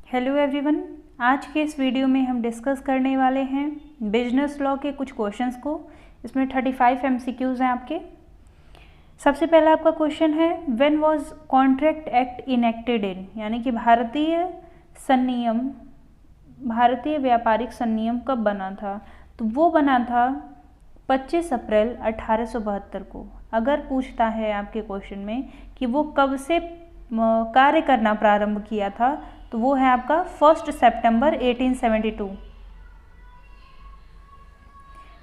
Hello everyone, आज के इस वीडियो में हम डिस्कस करने वाले हैं बिजनेस लॉ के कुछ क्वेश्चंस को। इसमें 35 एमसीक्यूज़ हैं आपके। सबसे पहला आपका क्वेश्चन है, when was contract act enacted इन, यानी कि भारतीय व्यापारिक संनियम कब बना था। तो वो बना था 25 अप्रैल 1872 को। अगर पूछता है आपके क्वेश्चन में कि वो कब से कार्य करना प्रारंभ किया था, तो वो है आपका 1 सितंबर 1872।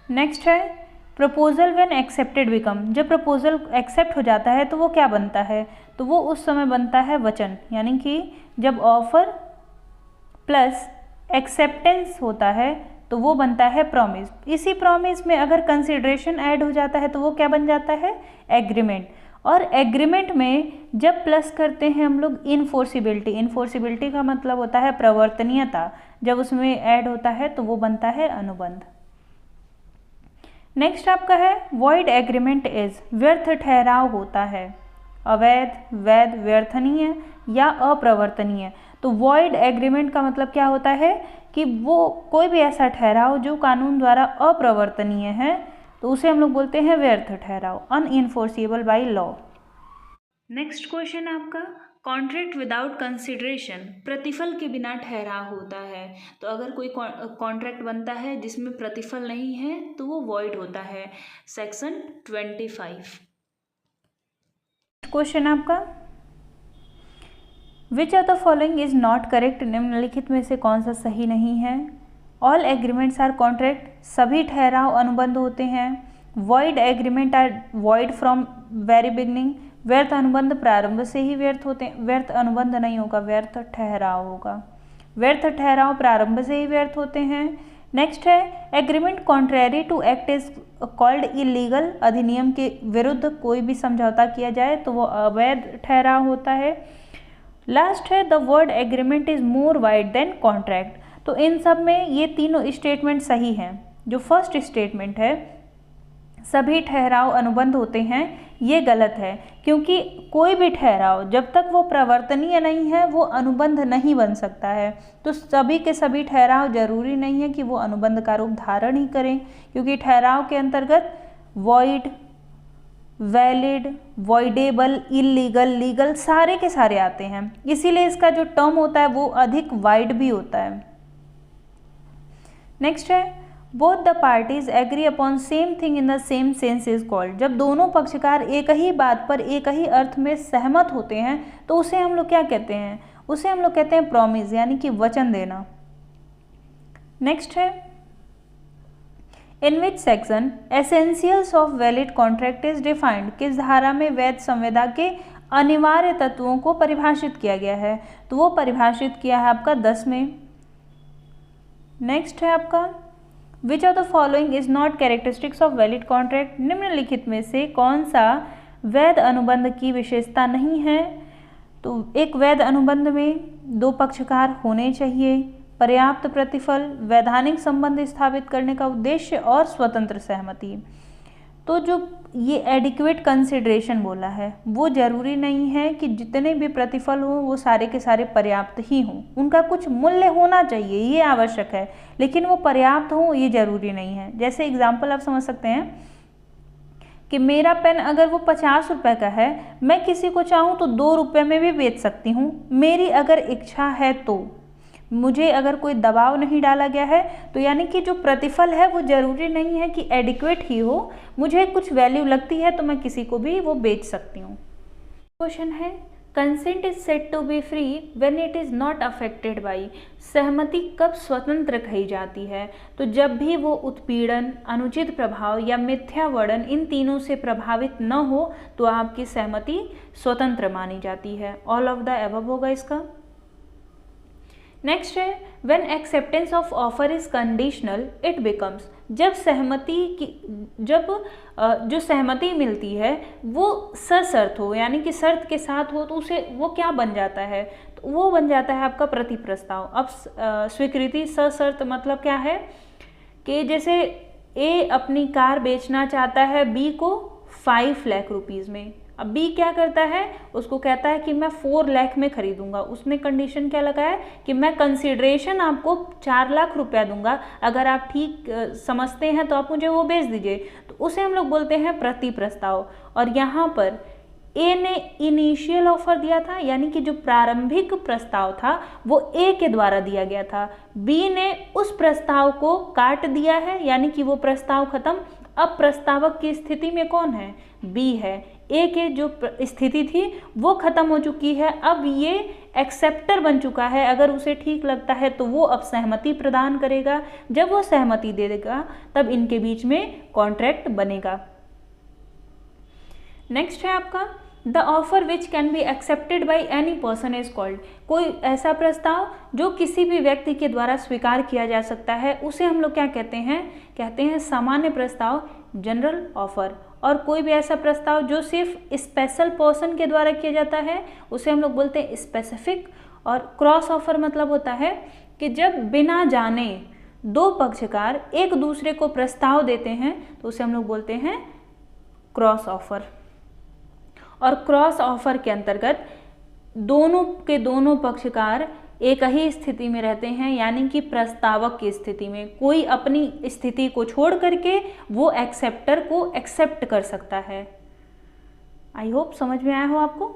नेक्स्ट है, प्रपोजल व्हेन एक्सेप्टेड बिकम, जब प्रपोजल एक्सेप्ट हो जाता है तो वो क्या बनता है। तो वो उस समय बनता है वचन, यानी कि जब ऑफर प्लस एक्सेप्टेंस होता है तो वो बनता है प्रॉमिस। इसी प्रॉमिस में अगर कंसिडरेशन ऐड हो जाता है तो वो क्या बन जाता है, एग्रीमेंट। और एग्रीमेंट में जब प्लस करते हैं हम लोग इनफोर्सिबिलिटी का मतलब होता है प्रवर्तनीयता, जब उसमें ऐड होता है तो वो बनता है अनुबंध। नेक्स्ट आपका है, वॉइड एग्रीमेंट इज, व्यर्थ ठहराव होता है, अवैध, वैध, व्यर्थनीय या अप्रवर्तनीय। तो वॉइड एग्रीमेंट का मतलब क्या होता है कि वो कोई भी ऐसा ठहराव जो कानून द्वारा अप्रवर्तनीय है, तो उसे हम लोग बोलते हैं व्यर्थ ठहराव, अनइनफोर्सिबल बाय लॉ। नेक्स्ट क्वेश्चन आपका, कॉन्ट्रैक्ट विदाउट कंसिडरेशन, प्रतिफल के बिना ठहराव होता है। तो अगर कोई कॉन्ट्रैक्ट बनता है जिसमें प्रतिफल नहीं है तो वो वॉइड होता है, सेक्शन 25। क्वेश्चन आपका, which of the following is not correct, निम्नलिखित में से कौन सा सही नहीं है। ऑल एग्रीमेंट्स आर कॉन्ट्रैक्ट, सभी ठहराव अनुबंध होते हैं। Void agreement are void from very beginning, व्यर्थ अनुबंध प्रारंभ से ही व्यर्थ होते हैं। व्यर्थ अनुबंध नहीं होगा, व्यर्थ ठहराव होगा। व्यर्थ ठहराव प्रारंभ से ही व्यर्थ होते हैं। नेक्स्ट है, agreement contrary to act is called illegal, अधिनियम के विरुद्ध कोई भी समझौता किया जाए तो वो अवैध ठहराव होता है। लास्ट है, the word agreement is more wide than contract. तो इन सब में ये तीनों स्टेटमेंट सही हैं। जो फर्स्ट स्टेटमेंट है, सभी ठहराव अनुबंध होते हैं, ये गलत है, क्योंकि कोई भी ठहराव जब तक वो प्रवर्तनीय नहीं है वो अनुबंध नहीं बन सकता है। तो सभी के सभी ठहराव जरूरी नहीं है कि वो अनुबंध का रूप धारण ही करें, क्योंकि ठहराव के अंतर्गत void, valid, voidable, illegal, legal सारे के सारे आते हैं। इसीलिए इसका जो टर्म होता है वो अधिक वाइड भी होता है। नेक्स्ट है, both the parties agree upon same thing in the same sense is called, जब दोनों पक्षकार एक ही बात पर एक ही अर्थ में सहमत होते हैं तो उसे हम लोग क्या कहते हैं, उसे हम लोग कहते हैं प्रॉमिस, यानी कि वचन देना। नेक्स्ट है, in which section essentials of valid contract is defined, किस धारा में वैध संविदा के अनिवार्य तत्वों को परिभाषित किया गया है। तो वो परिभाषित किया है आपका 10 में। नेक्स्ट है आपका, which of the following is not characteristics of valid contract, निम्नलिखित में से कौन सा वैध अनुबंध की विशेषता नहीं है। तो एक वैध अनुबंध में 2 पक्षकार होने चाहिए, पर्याप्त प्रतिफल, वैधानिक संबंध स्थापित करने का उद्देश्य और स्वतंत्र सहमति। तो जो ये एडिक्वेट कंसिडरेशन बोला है वो जरूरी नहीं है कि जितने भी प्रतिफल हों वो सारे के सारे पर्याप्त ही हों, उनका कुछ मूल्य होना चाहिए, ये आवश्यक है, लेकिन वो पर्याप्त हों ये जरूरी नहीं है। जैसे एग्जाम्पल आप समझ सकते हैं कि मेरा पेन अगर वो 50 रुपये का है, मैं किसी को चाहूँ तो 2 रुपये में भी बेच सकती हूँ, मेरी अगर इच्छा है तो। मुझे अगर कोई दबाव नहीं डाला गया है, तो यानी कि जो प्रतिफल है वो जरूरी नहीं है कि एडिक्वेट ही हो, मुझे कुछ वैल्यू लगती है तो मैं किसी को भी वो बेच सकती हूँ। क्वेश्चन है, consent is said to be free when it is not affected by, सहमति कब स्वतंत्र कही जाती है। तो जब भी वो उत्पीड़न, अनुचित प्रभाव या मिथ्या वर्णन इन तीनों से प्रभावित न हो तो आपकी सहमति स्वतंत्र मानी जाती है। ऑल ऑफ द अबव होगा इसका। नेक्स्ट है, when acceptance of offer is conditional it becomes, जब जो सहमति मिलती है वो सशर्त हो, यानी कि शर्त के साथ हो, तो उसे वो क्या बन जाता है, तो वो बन जाता है आपका प्रतिप्रस्ताव। अब स्वीकृति सशर्त मतलब क्या है कि जैसे ए अपनी कार बेचना चाहता है बी को 5 लाख रुपीज़ में, अब बी क्या करता है, उसको कहता है कि मैं 4 लाख में खरीदूंगा। उसने कंडीशन क्या लगाया कि मैं कंसिडरेशन आपको 4 लाख रुपया दूंगा, अगर आप ठीक समझते हैं तो आप मुझे वो बेच दीजिए। तो उसे हम लोग बोलते हैं प्रति प्रस्ताव। और यहाँ पर ए ने इनिशियल ऑफर दिया था, यानी कि जो प्रारंभिक प्रस्ताव था वो ए के द्वारा दिया गया था। बी ने उस प्रस्ताव को काट दिया है, यानी कि वो प्रस्ताव खत्म। अब प्रस्तावक की स्थिति में कौन है, बी है। ए के जो स्थिति थी वो खत्म हो चुकी है, अब ये एक्सेप्टर बन चुका है। अगर उसे ठीक लगता है तो वो अब सहमति प्रदान करेगा। जब वो सहमति दे देगा तब इनके बीच में कॉन्ट्रैक्ट बनेगा। नेक्स्ट है आपका the offer which can be accepted by any person is called. कोई ऐसा प्रस्ताव जो किसी भी व्यक्ति के द्वारा स्वीकार किया जा सकता है उसे हम लोग क्या कहते हैं सामान्य प्रस्ताव, जनरल ऑफर। और कोई भी ऐसा प्रस्ताव जो सिर्फ स्पेशल पर्सन के द्वारा किया जाता है उसे हम लोग बोलते हैं स्पेसिफिक। और क्रॉस ऑफर मतलब होता है कि जब बिना जाने दो पक्षकार एक दूसरे को प्रस्ताव देते हैं तो उसे हम लोग बोलते हैं क्रॉस ऑफर। और क्रॉस ऑफर के अंतर्गत दोनों के दोनों पक्षकार एक ही स्थिति में रहते हैं, यानी कि प्रस्तावक की स्थिति में। कोई अपनी स्थिति को छोड़ करके वो एक्सेप्टर को एक्सेप्ट कर सकता है। आई होप समझ में आया हो आपको।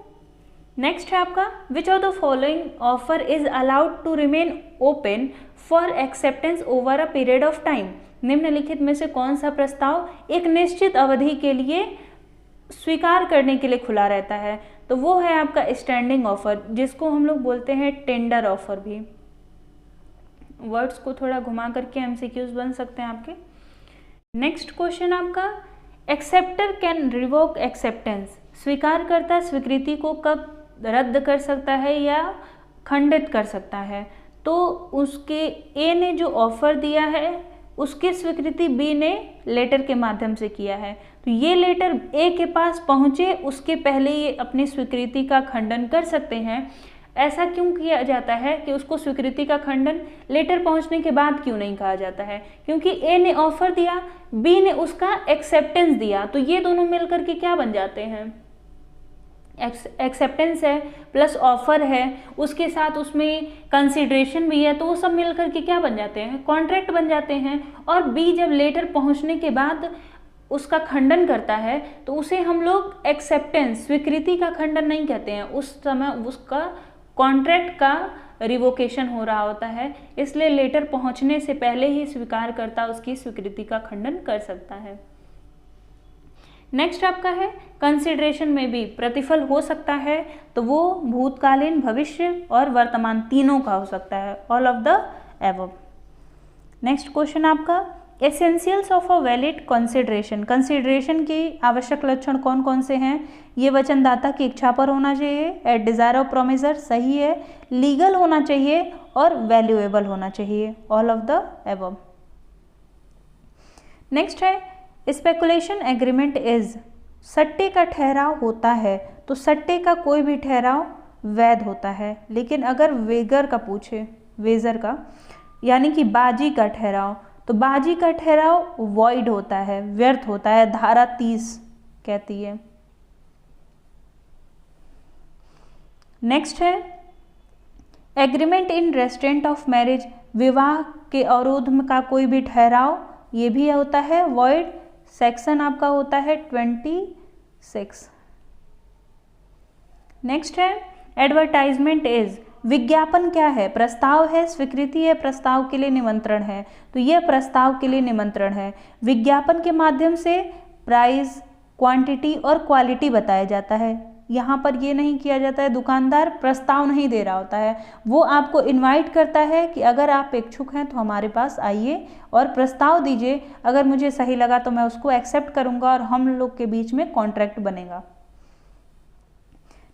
नेक्स्ट है आपका which of the following offer is allowed to remain open for acceptance over a period of time. निम्नलिखित में से कौन सा प्रस्ताव एक निश्चित अवधि के लिए स्वीकार करने के लिए खुला रहता है, तो वो है आपका स्टैंडिंग ऑफर, जिसको हम लोग बोलते हैं टेंडर ऑफर भी। वर्ड्स को थोड़ा घुमा करके एमसीक्यूज बन सकते हैं आपके। नेक्स्ट क्वेश्चन आपका एक्सेप्टर कैन रिवोक एक्सेप्टेंस। स्वीकारकर्ता स्वीकृति को कब रद्द कर सकता है या खंडित कर सकता है। तो उसके ए ने जो ऑफर दिया है उसकी स्वीकृति बी ने लेटर के माध्यम से किया है, तो ये लेटर ए के पास पहुँचे उसके पहले ये अपनी स्वीकृति का खंडन कर सकते हैं। ऐसा क्यों किया जाता है कि उसको स्वीकृति का खंडन लेटर पहुंचने के बाद क्यों नहीं कहा जाता है, क्योंकि ए ने ऑफर दिया, बी ने उसका एक्सेप्टेंस दिया, तो ये दोनों मिलकर के क्या बन जाते हैं, एक्सेप्टेंस है प्लस ऑफर है, उसके साथ उसमें कंसिडरेशन भी है, तो वो सब मिलकर के क्या बन जाते हैं, कॉन्ट्रैक्ट बन जाते हैं। और बी जब लेटर पहुंचने के बाद उसका खंडन करता है तो उसे हम लोग एक्सेप्टेंस स्वीकृति का खंडन नहीं कहते हैं, उस समय उसका कॉन्ट्रैक्ट का रिवोकेशन हो रहा होता है, इसलिए लेटर पहुंचने से पहले ही स्वीकारकर्ता उसकी स्वीकृति का खंडन कर सकता है। नेक्स्ट आपका है कंसिडरेशन में भी प्रतिफल हो सकता है, तो वो भूतकालीन, भविष्य और वर्तमान तीनों का हो सकता है, all of the above. Next question आपका essentials of a valid consideration. Consideration की आवश्यक लक्षण कौन कौन से हैं, ये वचनदाता की इच्छा पर होना चाहिए, एट डिजायर ऑफ प्रोमिसर सही है, लीगल होना चाहिए और वैल्यूएबल होना चाहिए, all of the above. Next है स्पेकुलेशन एग्रीमेंट इज, सट्टे का ठहराव होता है, तो सट्टे का कोई भी ठहराव वैध होता है, लेकिन अगर वेगर का पूछे, वेजर का यानी कि बाजी का ठहराव, तो बाजी का ठहराव वॉइड होता है, व्यर्थ होता है, धारा 30 कहती है। नेक्स्ट है agreement in restaurant of marriage, विवाह के अवरोध का कोई भी ठहराव, ये भी होता है वॉइड। सेक्शन आपका होता है 26। नेक्स्ट है एडवर्टाइजमेंट इज, विज्ञापन क्या है, प्रस्ताव है, स्वीकृति है, प्रस्ताव के लिए निमंत्रण है, तो यह प्रस्ताव के लिए निमंत्रण है। विज्ञापन के माध्यम से प्राइस, क्वांटिटी और क्वालिटी बताया जाता है। यहाँ पर ये नहीं किया जाता है, दुकानदार प्रस्ताव नहीं दे रहा होता है, वो आपको इनवाइट करता है कि अगर आप इच्छुक हैं तो हमारे पास आइए और प्रस्ताव दीजिए, अगर मुझे सही लगा तो मैं उसको एक्सेप्ट करूँगा और हम लोग के बीच में कॉन्ट्रैक्ट बनेगा।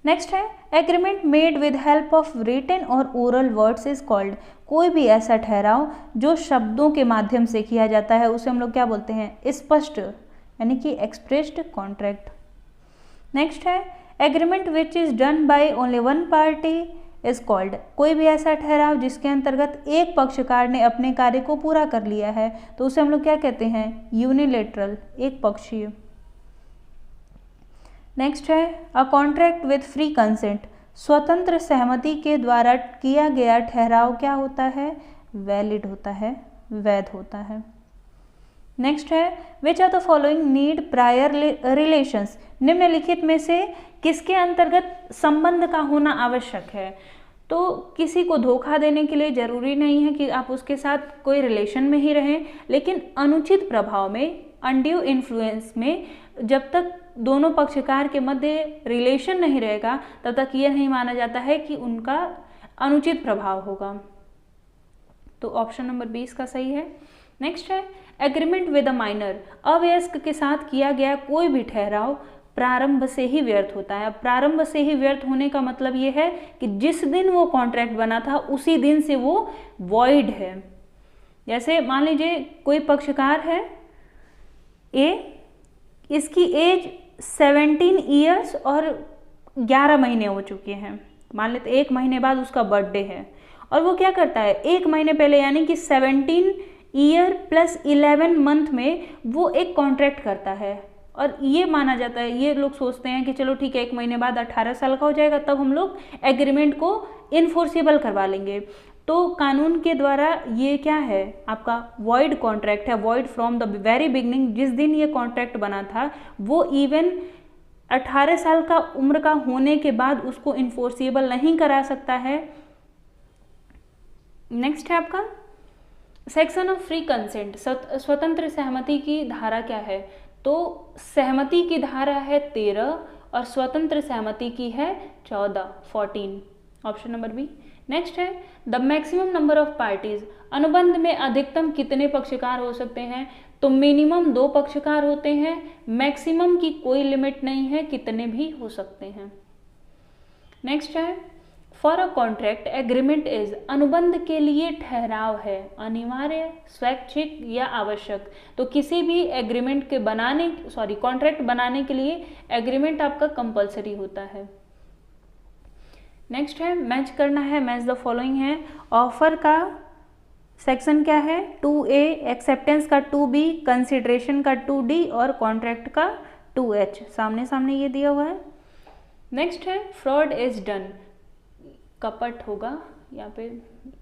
नेक्स्ट है agreement made with help of written और ओरल वर्ड्स इज कॉल्ड, कोई भी ऐसा ठहराव जो शब्दों के माध्यम से किया जाता है उसे हम लोग क्या बोलते हैं, स्पष्ट, यानी कि एक्सप्रेस्ड कॉन्ट्रैक्ट। नेक्स्ट है agreement which is done by only one party is called, कोई भी ऐसा ठहराव जिसके अंतर्गत एक पक्षकार ने अपने कार्य को पूरा कर लिया है, तो उसे हम लोग क्या कहते हैं, यूनिलेटरल, एक पक्षीय। नेक्स्ट है a contract with free consent, स्वतंत्र सहमति के द्वारा किया गया ठहराव क्या होता है? वैलिड होता है, वैध होता है। नेक्स्ट है which are the following need prior relations, निम्नलिखित में से किसके अंतर्गत संबंध का होना आवश्यक है? तो किसी को धोखा देने के लिए जरूरी नहीं है कि आप उसके साथ कोई रिलेशन में ही रहें, लेकिन अनुचित प्रभाव में, अनड्यू इन्फ्लुएंस में जब तक दोनों पक्षकार के मध्य रिलेशन नहीं रहेगा तब तक ये नहीं माना जाता है कि उनका अनुचित प्रभाव होगा। तो ऑप्शन नंबर 20 का सही है। नेक्स्ट है एग्रीमेंट विद अ माइनर, अवयस्क के साथ किया गया कोई भी ठहराव प्रारंभ से ही व्यर्थ होता है। प्रारंभ से ही व्यर्थ होने का मतलब ये है कि जिस दिन वो कॉन्ट्रैक्ट बना था उसी दिन से वो वॉइड है। जैसे मान लीजिए कोई पक्षकार है ए, इसकी एज 17 ईयर्स और 11 महीने हो चुके हैं, मान लेते 1 महीने बाद उसका बर्थडे है, और वो क्या करता है 1 महीने पहले यानी कि 17 ईयर प्लस 11 मंथ में वो एक कॉन्ट्रैक्ट करता है, और ये माना जाता है, ये लोग सोचते हैं कि चलो ठीक है 1 महीने बाद 18 साल का हो जाएगा तब हम लोग एग्रीमेंट को इन्फोर्सिबल करवा लेंगे। तो कानून के द्वारा ये क्या है, आपका वॉइड कॉन्ट्रैक्ट है, void from the very beginning. जिस दिन ये कॉन्ट्रैक्ट बना था वो इवन 18 साल का उम्र का होने के बाद उसको इन्फोर्सिबल नहीं करा सकता है। नेक्स्ट है आपका सेक्शन ऑफ फ्री कंसेंट, स्वतंत्र सहमति की धारा क्या है? तो सहमति की धारा है 13 और स्वतंत्र सहमति की है 14, ऑप्शन नंबर बी। नेक्स्ट है the maximum number of parties, अनुबंध में अधिकतम कितने पक्षकार हो सकते हैं? तो मिनिमम 2 पक्षकार होते हैं, मैक्सिमम की कोई लिमिट नहीं है, कितने भी हो सकते हैं। नेक्स्ट है for a contract agreement is, अनुबंध के लिए ठहराव है अनिवार्य, स्वैच्छिक या आवश्यक। तो किसी भी एग्रीमेंट के कॉन्ट्रैक्ट बनाने के लिए एग्रीमेंट आपका कंपलसरी होता है। नेक्स्ट है मैच करना है, मैच द फॉलोइंग है। ऑफर का सेक्शन क्या है? 2A, एक्सेप्टेंस का 2B, कंसिडरेशन का 2D और कॉन्ट्रैक्ट का 2H। सामने सामने ये दिया हुआ है। नेक्स्ट है फ्रॉड इज डन, कपट होगा, यहाँ पे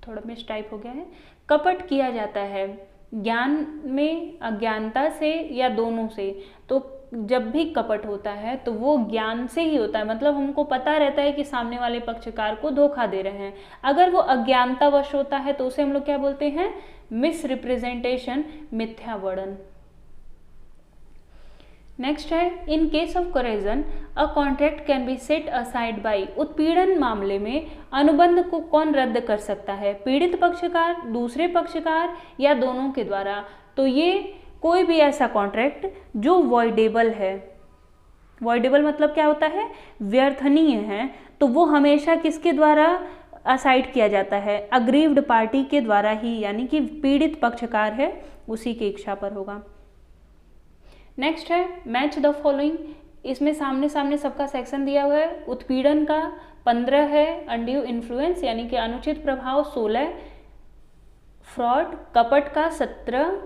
थोड़ा मिस टाइप हो गया है। कपट किया जाता है ज्ञान में, अज्ञानता से या दोनों से। तो जब भी कपट होता है तो वो ज्ञान से ही होता है, मतलब हमको पता रहता है कि सामने वाले पक्षकार को धोखा दे रहे हैं। अगर वो अज्ञानतावश होता है तो उसे हम लोग क्या बोलते हैं? मिस रिप्रेजेंटेशन, मिथ्या वर्णन। नेक्स्ट है in case of coercion a contract can be set aside by, उत्पीड़न मामले में अनुबंध को कौन रद्द कर सकता है? पीड़ित पक्षकार, दूसरे पक्षकार या दोनों के द्वारा। तो ये कोई भी ऐसा कॉन्ट्रैक्ट जो वॉइडेबल है, वॉइडेबल मतलब क्या होता है? व्यर्थनीय है, तो वो हमेशा किसके द्वारा असाइड किया जाता है? अग्रीव्ड पार्टी के द्वारा ही, यानी कि पीड़ित पक्षकार है उसी की इच्छा पर होगा। नेक्स्ट है मैच द फॉलोइंग, इसमें सामने सामने सबका सेक्शन दिया हुआ है। उत्पीड़न का 15 है, अनड्यू इन्फ्लुएंस यानी कि अनुचित प्रभाव 16, फ्रॉड कपट का 17,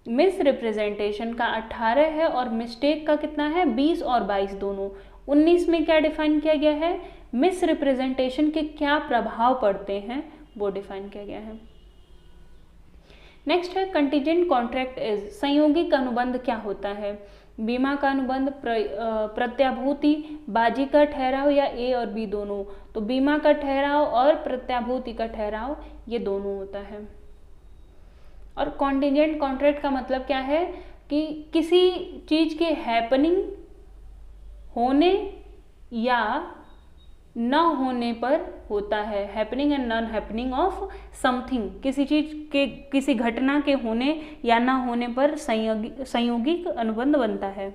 मिस रिप्रेजेंटेशन का 18 है और मिस्टेक का कितना है? 20 और 22 दोनों। 19 में क्या डिफाइन किया गया है? मिस रिप्रेजेंटेशन के क्या प्रभाव पड़ते हैं वो डिफाइन किया गया है। नेक्स्ट है कंटीजेंट कॉन्ट्रैक्ट इज, संयोगिक अनुबंध क्या होता है? बीमा का अनुबंध, प्रत्याभूति, बाजी का ठहराव या ए और बी दोनों। तो बीमा का ठहराव और प्रत्याभूति का ठहराव ये दोनों होता है। और कॉन्टीजेंट कॉन्ट्रैक्ट का मतलब क्या है कि किसी चीज के हैपनिंग होने या न होने पर होता है, happening and non happening of something, किसी चीज के, किसी घटना के होने या ना होने पर संयोगिक अनुबंध बनता है।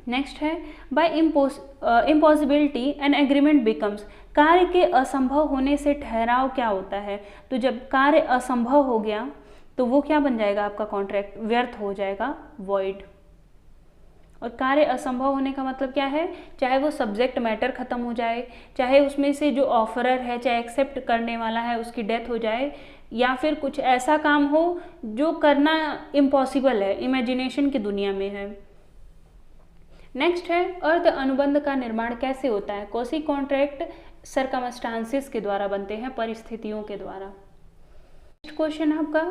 नेक्स्ट है by impossibility an agreement becomes, कार्य के असंभव होने से ठहराव क्या होता है? तो जब कार्य असंभव हो गया तो वो क्या बन जाएगा? आपका कॉन्ट्रैक्ट व्यर्थ हो जाएगा, वॉइड। और कार्य असंभव होने का मतलब क्या है? चाहे वो सब्जेक्ट मैटर खत्म हो जाए, चाहे उसमें से जो ऑफरर है, चाहे एक्सेप्ट करने वाला है उसकी डेथ हो जाए, या फिर कुछ ऐसा काम हो जो करना इम्पॉसिबल है, इमेजिनेशन की दुनिया में है। नेक्स्ट है अर्ध अनुबंध का निर्माण कैसे होता है। कोसी कॉन्ट्रैक्ट सरकमस्टांसिस के द्वारा बनते हैं, परिस्थितियों के द्वारा। नेक्स्ट क्वेश्चन है आपका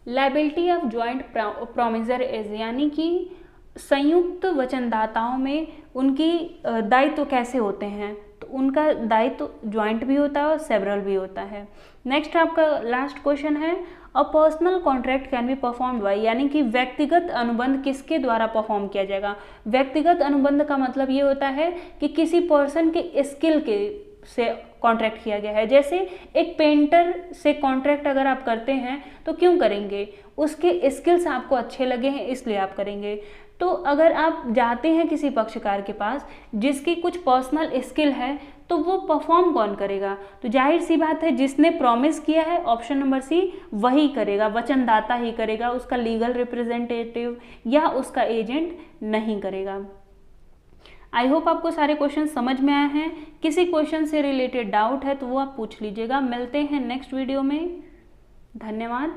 liability of joint promisor is, यानी कि संयुक्त वचनदाताओं में उनकी दायित्व कैसे होते हैं। तो उनका दायित्व ज्वाइंट भी होता है और सेवरल भी होता है। नेक्स्ट आपका लास्ट क्वेश्चन है a personal contract can be performed by, यानी कि व्यक्तिगत अनुबंध किसके द्वारा परफॉर्म किया जाएगा। व्यक्तिगत अनुबंध का मतलब ये होता है कि किसी पर्सन के स्किल के से कॉन्ट्रैक्ट किया गया है। जैसे एक पेंटर से कॉन्ट्रैक्ट अगर आप करते हैं तो क्यों करेंगे, उसके स्किल्स आपको अच्छे लगे हैं इसलिए आप करेंगे। तो अगर आप जाते हैं किसी पक्षकार के पास जिसकी कुछ पर्सनल स्किल है तो वो परफॉर्म कौन करेगा, तो जाहिर सी बात है जिसने प्रॉमिस किया है ऑप्शन नंबर सी वही करेगा, वचनदाता ही करेगा, उसका लीगल रिप्रेजेंटेटिव या उसका एजेंट नहीं करेगा। आई होप आपको सारे क्वेश्चन समझ में आए हैं। किसी क्वेश्चन से रिलेटेड डाउट है तो वो आप पूछ लीजिएगा। मिलते हैं नेक्स्ट वीडियो में। धन्यवाद।